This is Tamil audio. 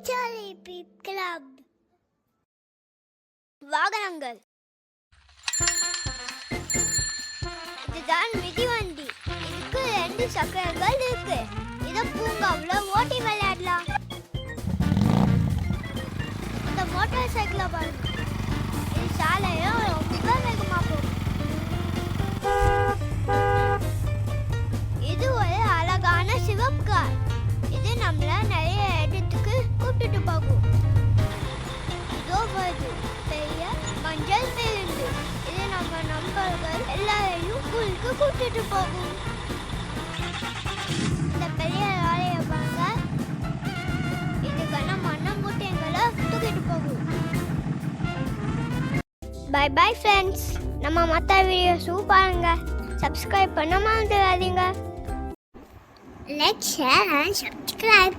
Jolly Beep Club. வாகனங்கள். இதுதான் மிதிவண்டி. இதுக்கு 2 சக்கரங்கள் இருக்கு. இத பூங்காவுல ஓட்டி விளையாடலாம். இந்த மோட்டார் சைக்கிள பாருங்க. இது சாலையில ரொம்ப வேகமா போகும். இது ஒரு அழகான சிவப்பு கார். இது நம்மள நிறைய இடத்துக்கு கூட்டிட்டு போகும். இதோ வருது பெரிய மஞ்சள் பேருந்து. இது நம்ம நண்பர்கள் எல்லாரையும் ஸ்கூலுக்கு கூட்டிட்டு போகும். இந்த பெரிய லாரியை பாருங்க. இதுக்கான மண்ண மூட்டைங்களை தூக்கிட்டு போகும். Bye bye friends. நம்ம மற்ற வீடியோஸும் பாருங்க. சப்ஸ்கிரைப் பண்ண மறந்துடாதீங்க. Like, share and subscribe.